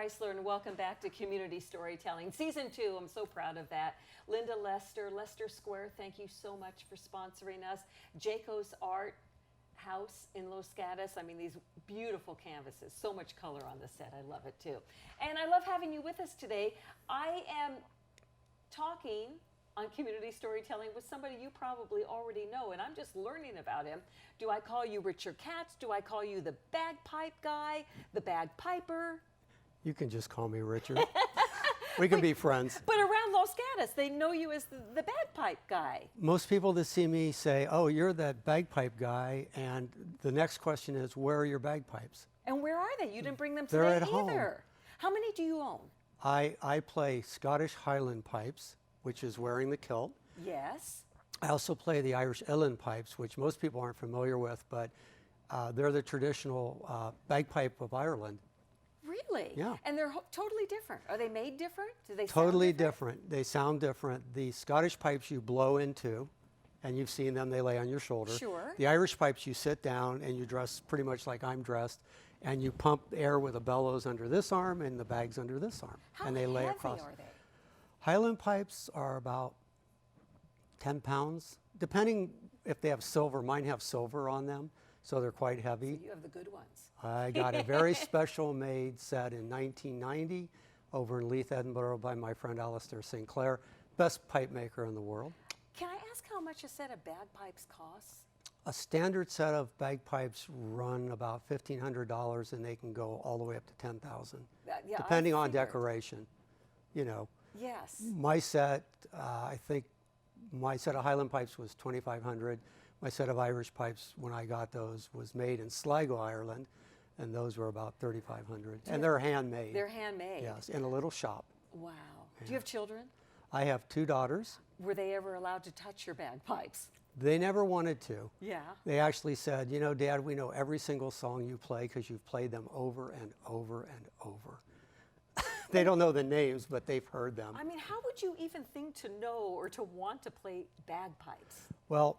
Kreisler, and welcome back to Community Storytelling Season 2. I'm so proud of that. Linda Lester, Lester Square, thank you so much for sponsoring us. Gatos Art House in Los Gatos. I mean, these beautiful canvases, so much color on the set. I love it too. And I love having you with us today. I am talking on Community Storytelling with somebody you probably already know, and I'm just learning about him. Do I call you Richard Katz? Do I call you the bagpipe guy, the bagpiper? You can just call me Richard. We can be friends. But around Los Gatos, they know you as the bagpipe guy. Most people that see me say, oh, you're that bagpipe guy, and the next question is, where are your bagpipes? And where are they? You didn't bring them They're today at either. home. How many do you own? I play Scottish Highland pipes, which is wearing the kilt. Yes. I also play the Irish Uilleann pipes, which most people aren't familiar with, but they're the traditional bagpipe of Ireland. Really? Yeah. And they're totally different. Are they made different? Do they Totally sound different? different. They sound different. The Scottish pipes you blow into, and you've seen them, they lay on your shoulder. Sure. The Irish pipes you sit down and you dress pretty much like I'm dressed, and you pump air with a bellows under this arm and the bags under this arm. How and they lay heavy across. are they? Highland pipes are about 10 pounds, depending if they have silver. Mine have silver on them, so they're quite heavy. So you have the good ones. I got a very special made set in 1990 over in Leith, Edinburgh by my friend Alistair St. Clair, best pipe maker in the world. Can I ask how much a set of bagpipes costs? A standard set of bagpipes run about $1,500, and they can go all the way up to $10,000, Yeah, depending I on figured. decoration. You know, Yes. my set, I think my set of Highland pipes was $2,500. My set of Irish pipes, when I got those, was made in Sligo, Ireland, and those were about $3,500. And they're handmade. They're handmade. Yes, in a little shop. Wow. Do you have children? I have 2 daughters. Were they ever allowed to touch your bagpipes? They never wanted to. Yeah. They actually said, you know, Dad, we know every single song you play because you've played them over and over and over. They don't know the names, but they've heard them. I mean, how would you even think to know or to want to play bagpipes? Well,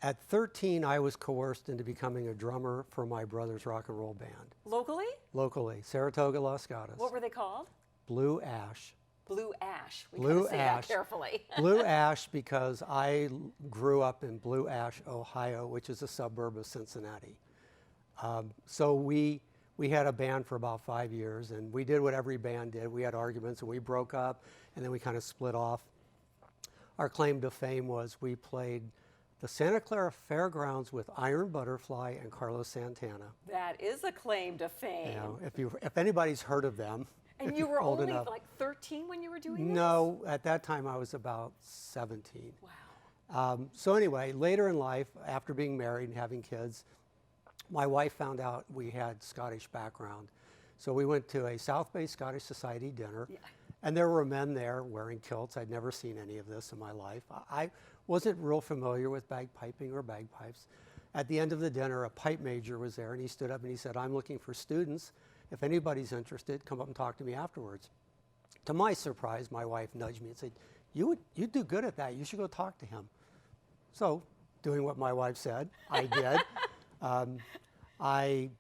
at 13, I was coerced into becoming a drummer for my brother's rock and roll band. Locally? Locally, Saratoga, Los Gatos. What were they called? Blue Ash. Blue Ash. We Blue gotta say Ash. that carefully. Blue Ash because I grew up in Blue Ash, Ohio, which is a suburb of Cincinnati. So we had a band for about 5 years, and we did what every band did. We had arguments, and we broke up, and then we kind of split off. Our claim to fame was we played the Santa Clara Fairgrounds with Iron Butterfly and Carlos Santana. That is a claim to fame. You know, if anybody's heard of them. And if you you're were old only enough. like 13 when you were doing this? No, at that time I was about 17. Wow. So anyway, later in life, after being married and having kids, my wife found out we had Scottish background. So we went to a South Bay Scottish Society dinner, and there were men there wearing kilts. I'd never seen any of this in my life. I wasn't real familiar with bagpiping or bagpipes. At the end of the dinner, a pipe major was there, and he stood up and he said, I'm looking for students. If anybody's interested, come up and talk to me afterwards. To my surprise, my wife nudged me and said, you'd do good at that. You should go talk to him. So, doing what my wife said, I did. I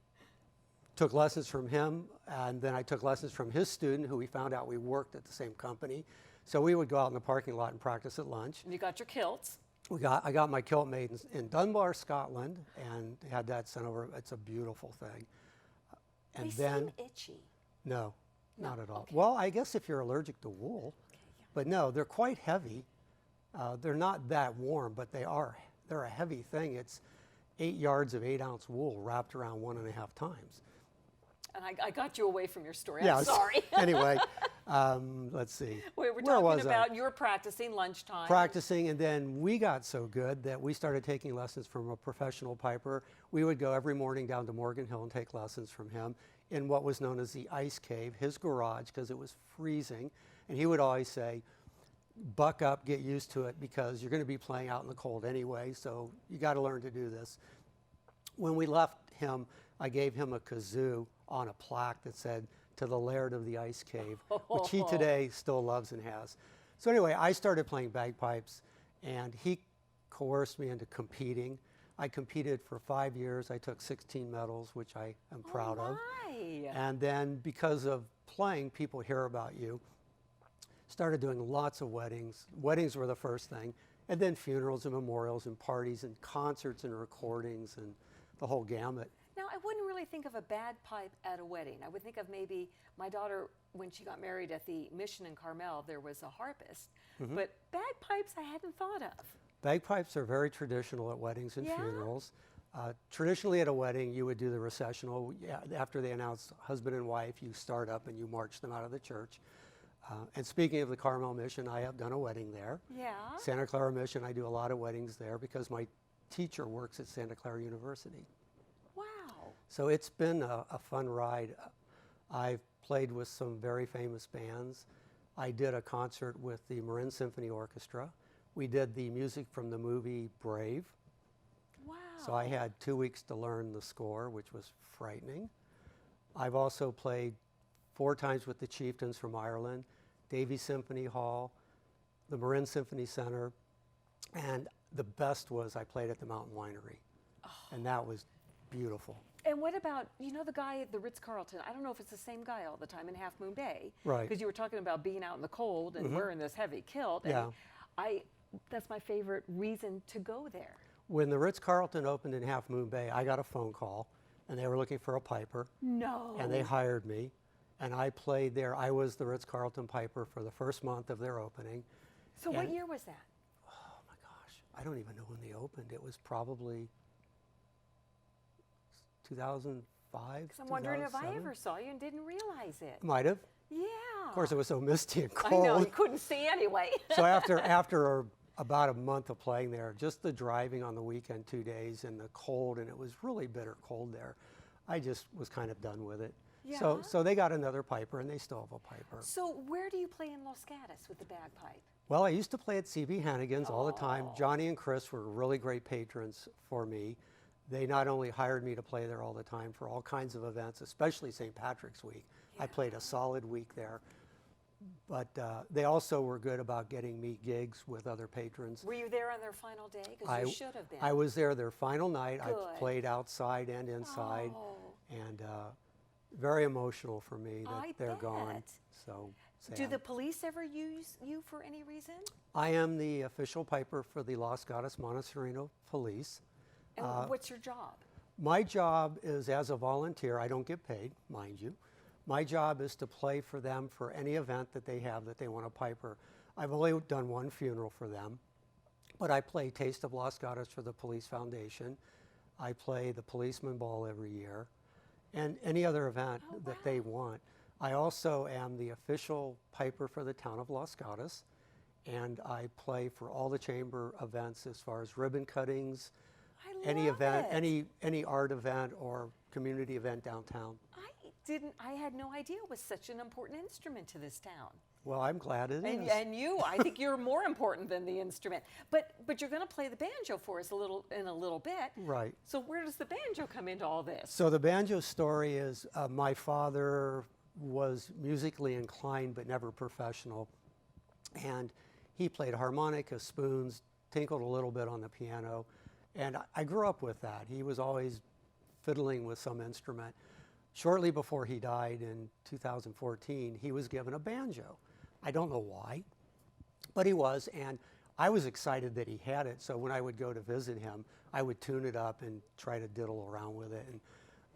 took lessons from him, and then I took lessons from his student, who we found out we worked at the same company. So we would go out in the parking lot and practice at lunch. And you got your kilts. I got my kilt made in Dunbar, Scotland, and had that sent over. It's a beautiful thing. And They then, seem itchy. no, not at all. Okay. Well, I guess if you're allergic to wool, but no, they're quite heavy. They're not that warm, but they're a heavy thing. It's 8 yards of 8-ounce wool wrapped around 1.5 times. And I got you away from your story. Yeah, I'm sorry. Anyway, let's see. We were Where talking was I? about you were practicing lunchtime. Practicing, and then we got so good that we started taking lessons from a professional piper. We would go every morning down to Morgan Hill and take lessons from him in what was known as the ice cave, his garage, because it was freezing. And he would always say, buck up, get used to it, because you're going to be playing out in the cold anyway, so you got to learn to do this. When we left him, I gave him a kazoo on a plaque that said, to the Laird of the Ice Cave, which he today still loves and has. So anyway, I started playing bagpipes, and he coerced me into competing. I competed for 5 years. I took 16 medals, which I am proud of. My. And then because of playing, people hear about you. Started doing lots of weddings. Weddings were the first thing, and then funerals and memorials and parties and concerts and recordings and the whole gamut. Now, I wouldn't really think of a bagpipe at a wedding. I would think of maybe my daughter, when she got married at the Mission in Carmel, there was a harpist. But bagpipes I hadn't thought of. Bagpipes are very traditional at weddings and Yeah? funerals. Traditionally at a wedding, you would do the recessional. After they announce husband and wife, you start up and you march them out of the church. And speaking of the Carmel Mission, I have done a wedding there. Yeah. Santa Clara Mission, I do a lot of weddings there because my teacher works at Santa Clara University. Wow. So it's been a fun ride. I've played with some very famous bands. I did a concert with the Marin Symphony Orchestra. We did the music from the movie Brave. Wow. So I had 2 weeks to learn the score, which was frightening. I've also played 4 times with the Chieftains from Ireland, Davie Symphony Hall, the Marin Symphony Center, and the best was I played at the Mountain Winery. And that was beautiful. And what about, you know, the guy at the Ritz-Carlton? I don't know if it's the same guy all the time in Half Moon Bay. Right. Because you were talking about being out in the cold and wearing this heavy kilt. And Yeah. that's my favorite reason to go there. When the Ritz-Carlton opened in Half Moon Bay, I got a phone call, and they were looking for a piper. No. And they hired me, and I played there. I was the Ritz-Carlton Piper for the first month of their opening. So what year was that? Oh my gosh, I don't even know when they opened. It was probably 2005, Because I'm wondering if I 2007? ever saw you and didn't realize it. Might have. Yeah. Of course, it was so misty and I cold. know, you couldn't see anyway. So after about a month of playing there, just the driving on the weekend, 2 days, and the cold, and it was really bitter cold there, I just was kind of done with it. Yeah. So they got another piper, and they still have a piper. So where do you play in Los Gatos with the bagpipe? Well, I used to play at CB Hannigan's all the time. Johnny and Chris were really great patrons for me. They not only hired me to play there all the time for all kinds of events, especially St. Patrick's Week. I played a solid week there. But they also were good about getting me gigs with other patrons. Were you there on their final day? Because you should have been. I was there their final night. Good. I played outside and inside. Oh. And very emotional for me that I they're gone. bet. So sad. Do the police ever use you for any reason? I am the official piper for the Los Gatos Monte Sereno Police. And what's your job? My job is as a volunteer. I don't get paid, mind you. My job is to play for them for any event that they have that they want a piper. I've only done one funeral for them, but I play Taste of Los Gatos for the Police Foundation. I play the Policeman Ball every year, and any other event that they want. I also am the official piper for the town of Los Gatos, and I play for all the chamber events as far as ribbon cuttings, any love event, it. any art event or community event downtown. I had no idea it was such an important instrument to this town. Well, I'm glad it is. And you, I think you're more important than the instrument. But you're going to play the banjo for us in a little bit. Right. So where does the banjo come into all this? So the Banjo Story is my father was musically inclined but never professional. And he played harmonica, spoons, tinkled a little bit on the piano. And I grew up with that. He was always fiddling with some instrument. Shortly before he died in 2014, he was given a banjo. I don't know why, but he was, and I was excited that he had it, so when I would go to visit him, I would tune it up and try to diddle around with it, and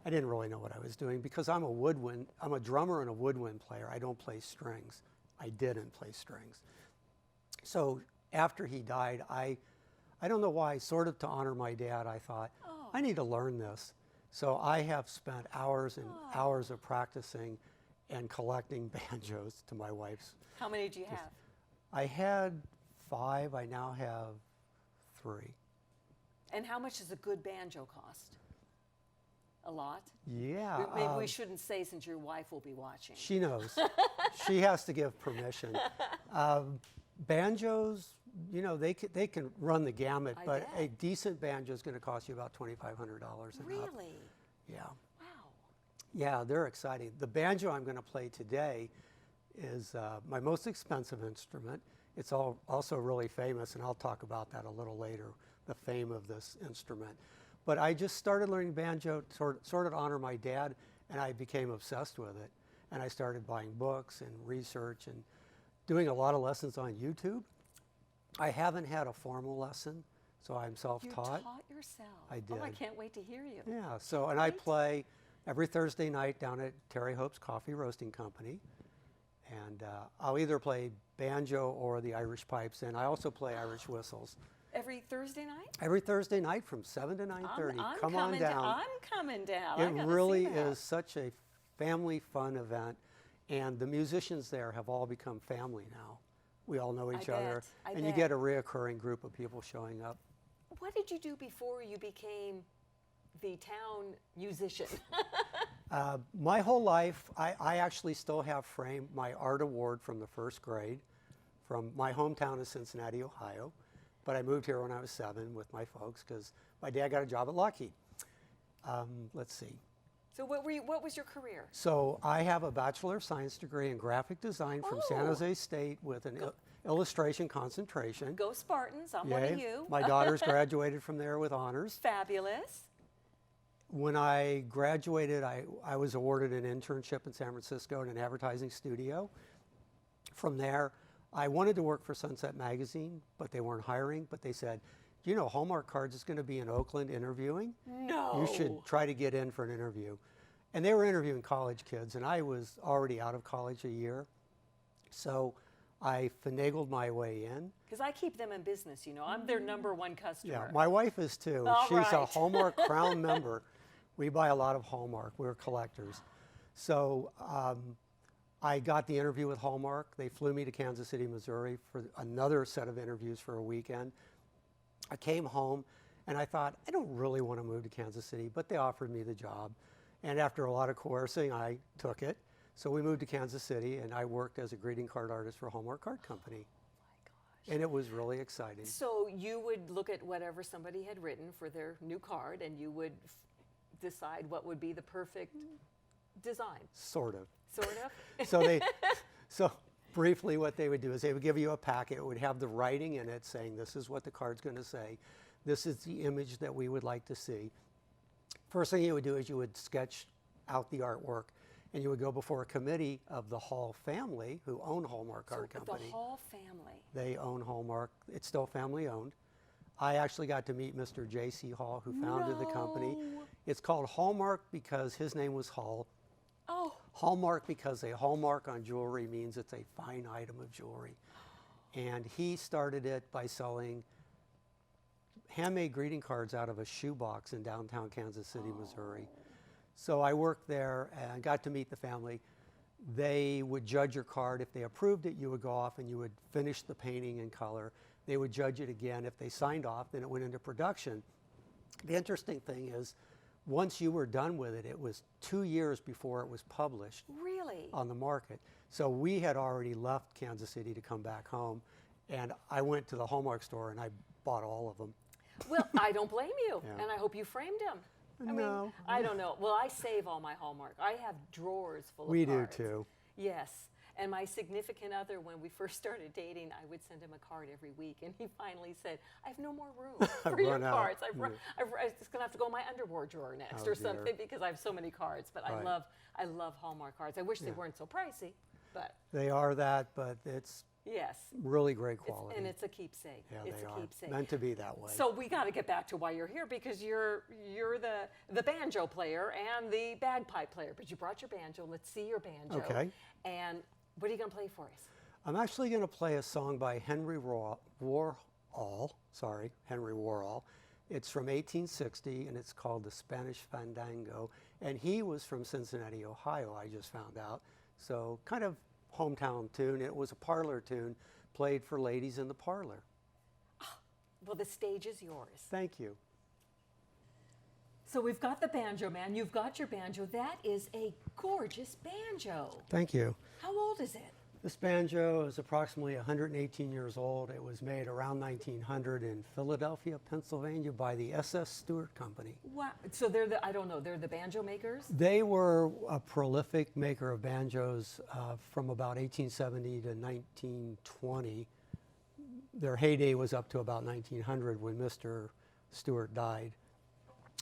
I didn't really know what I was doing because I'm a drummer and a woodwind player. I don't play strings. I didn't play strings. So after he died, I don't know why, sort of to honor my dad, I thought, I need to learn this. So I have spent hours and hours of practicing and collecting banjos to my wife's. How many do you have? I had 5, I now have 3. And how much does a good banjo cost? A lot? Yeah. Maybe we shouldn't say since your wife will be watching. She knows. She has to give permission. Banjos, you know, they can run the gamut, I but bet. a decent banjo is going to cost you about $2,500 and up. Really? Yeah. Wow. Yeah, they're exciting. The banjo I'm going to play today is my most expensive instrument. It's also really famous, and I'll talk about that a little later, the fame of this instrument. But I just started learning banjo, sort of honor my dad, and I became obsessed with it. and I started buying books and research and doing a lot of lessons on YouTube. I haven't had a formal lesson, so I'm You self-taught. taught yourself. I Oh, I did. can't wait to hear you. Yeah, so, and I Right. play every Thursday night down at Terry Hope's Coffee Roasting Company. And I'll either play banjo or the Irish pipes, and I also play Irish whistles. Every Thursday night? Every Thursday night from 7 to 9:30. I'm Come on coming down. I'm coming down. I It gotta really see that. is such a family fun event, and the musicians there have all become family now. We all know each other, bet, I and you bet. get a reoccurring group of people showing up. What did you do before you became the town musician? My whole life, I actually still have framed my art award from the first grade from my hometown of Cincinnati, Ohio. But I moved here when I was 7 with my folks because my dad got a job at Lockheed. Let's see. So what was your career? So I have a Bachelor of Science degree in graphic design from San Oh. Jose State with an illustration concentration. Go Spartans, I'm one of you. My daughter's graduated from there with honors. Fabulous. When I graduated, I was awarded an internship in San Francisco in an advertising studio. From there, I wanted to work for Sunset Magazine, but they weren't hiring. But they said, you know, Hallmark Cards is going to be in Oakland interviewing. No. You should try to get in for an interview. And they were interviewing college kids, and I was already out of college a year. So I finagled my way in. Because I keep them in business, you know. I'm their number one customer. Yeah, my wife is too. All She's a right. Hallmark Crown member. We buy a lot of Hallmark. We're collectors. So I got the interview with Hallmark. They flew me to Kansas City, Missouri for another set of interviews for a weekend. I came home and I thought, I don't really want to move to Kansas City, but they offered me the job. And after a lot of coercing, I took it. So we moved to Kansas City and I worked as a greeting card artist for Hallmark Card Company. And it was really exciting. So you would look at whatever somebody had written for their new card and you would decide what would be the perfect design, Sort of. sort of? So briefly what they would do is they would give you a packet. It would have the writing in it saying this is what the card's going to say. This is the image that we would like to see. First thing you would do is you would sketch out the artwork and you would go before a committee of the Hall family who own Hallmark Card So Company. the Hall family. They own Hallmark. It's still family owned. I actually got to meet Mr. J.C. Hall who founded the company. No. It's called Hallmark because his name was Hall. Oh, Hallmark because a hallmark on jewelry means it's a fine item of jewelry. And he started it by selling handmade greeting cards out of a shoebox in downtown Kansas City, Missouri. So I worked there and got to meet the family. They would judge your card. If they approved it, you would go off and you would finish the painting in color. They would judge it again. If they signed off, then it went into production. The interesting thing is, once you were done with it, it was 2 years before it was published really? on the market. So we had already left Kansas City to come back home, and I went to the Hallmark store and I bought all of them. Well, I don't blame you, Yeah. and I hope you framed them. I mean, No. I don't know. Well, I save all my Hallmark. I have drawers full of We do cards. too. Yes. And my significant other, when we first started dating, I would send him a card every week, and he finally said, "I have no more room for your run out." cards. I'm just gonna have to go in my underwear drawer next, Oh, or dear. something, because I have so many cards." But Right. I love Hallmark cards. I wish they weren't so pricey, but They are that, but it's yes, really great quality. and it's a keepsake. Yeah, it's they a are keepsake. meant to be that way. So we got to get back to why you're here, because you're the banjo player and the bagpipe player. But you brought your banjo. Let's see your banjo. Okay. And what are you going to play for us? I'm actually going to play a song by Henry Warhol. Sorry, Henry Warhol. It's from 1860, and it's called the Spanish Fandango. And he was from Cincinnati, Ohio, I just found out. So kind of hometown tune. It was a parlor tune played for ladies in the parlor. Well, the stage is yours. Thank you. So we've got the banjo man. You've got your banjo. That is a gorgeous banjo. Thank you. How old is it? This banjo is approximately 118 years old. It was made around 1900 in Philadelphia, Pennsylvania by the S.S. Stewart Company. Wow. So I don't know, they're the banjo makers? They were a prolific maker of banjos from about 1870 to 1920. Their heyday was up to about 1900 when Mr. Stewart died.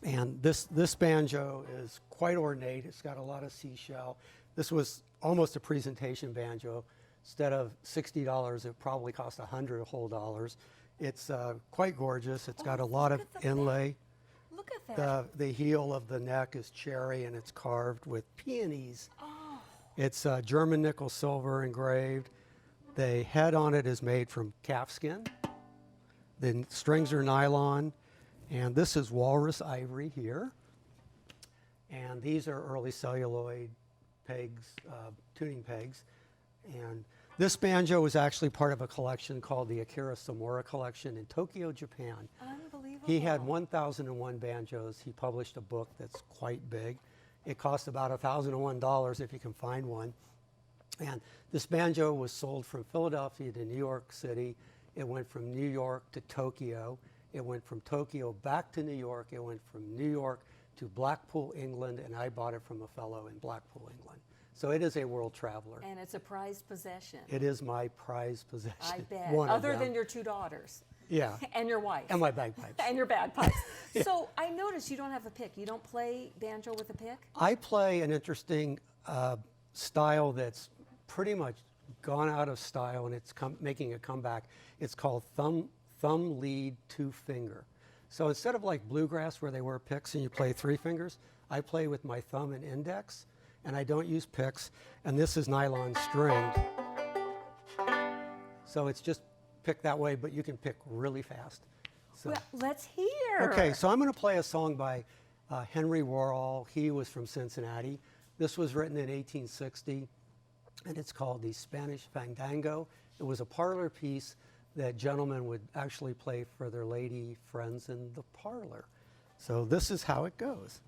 And this banjo is quite ornate. It's got a lot of seashell. This was almost a presentation banjo. Instead of $60, it probably cost $100 whole dollars. It's quite gorgeous. It's got a lot of inlay. Look at that. The heel of the neck is cherry and it's carved with peonies. Oh. It's German nickel silver engraved. The head on it is made from calfskin. The strings are nylon. And this is walrus ivory here. And these are early celluloid pegs, tuning pegs. And this banjo was actually part of a collection called the Akira Samura collection in Tokyo, Japan. Unbelievable. He had 1,001 banjos. He published a book that's quite big. It cost about $1,001 if you can find one. And this banjo was sold from Philadelphia to New York City. It went from New York to Tokyo. It went from Tokyo back to New York. It went from New York to Blackpool, England, and I bought it from a fellow in Blackpool, England. So it is a world traveler. And it's a prized possession. It is my prized possession. I bet. One of Other them. than your 2 daughters. Yeah. And your wife. And my bagpipes. And your bagpipes. So I noticed you don't have a pick. You don't play banjo with a pick? I play an interesting style that's pretty much gone out of style, and it's making a comeback. It's called thumb lead 2-finger. So instead of like bluegrass where they wear picks and you play 3 fingers, I play with my thumb and index, and I don't use picks. And this is nylon stringed. So it's just picked that way, but you can pick really fast. So. Well, let's hear. Okay, so I'm going to play a song by Henry Worrall. He was from Cincinnati. This was written in 1860, and it's called the Spanish Fandango. It was a parlor piece that gentlemen would actually play for their lady friends in the parlor. So this is how it goes.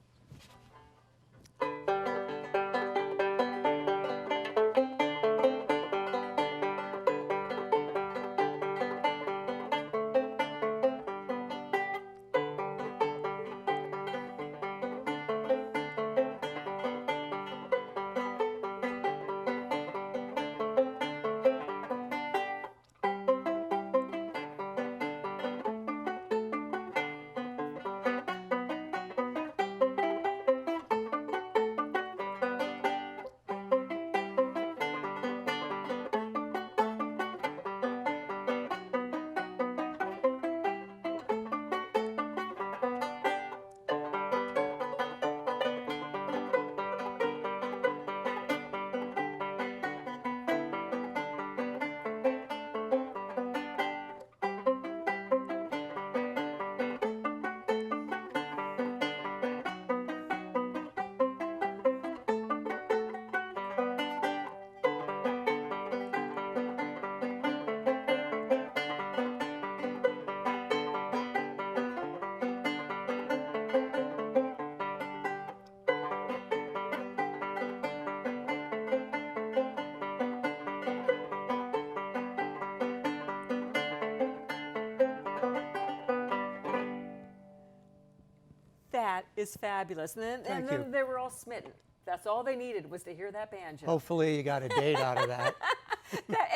That is fabulous. And Thank then you. they were all smitten. That's all they needed was to hear that banjo. Hopefully you got a date out of that.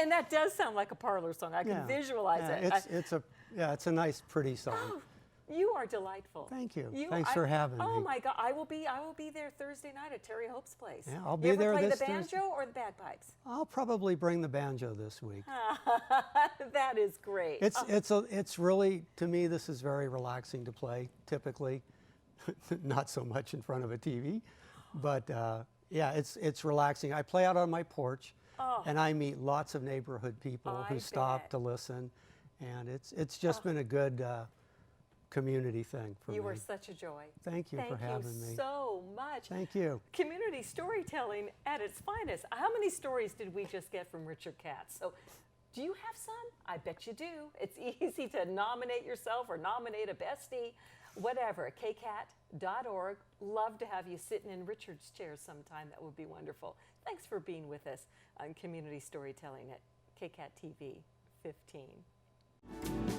And that does sound like a parlor song. I can visualize it. It's a nice, pretty song. You are delightful. Thank you. Thanks for having me. Oh my God, I will be there Thursday night at Terry Hope's place. Yeah, I'll You be ever there play this the banjo Thursday. or the bagpipes? I'll probably bring the banjo this week. That is great. It's really, to me, this is very relaxing to play. Typically, not so much in front of a TV, but yeah, it's relaxing. I play out on my porch, and I meet lots of neighborhood people who stop to listen, and it's just been a good community thing for me. You were such a joy. Thank you for having me. Thank you so much. Thank you. Community storytelling at its finest. How many stories did we just get from Richard Katz? So, do you have some? I bet you do. It's easy to nominate yourself or nominate a bestie, whatever. KCAT.org. Love to have you sitting in Richard's chair sometime. That would be wonderful. Thanks for being with us on Community Storytelling at KCAT TV 15.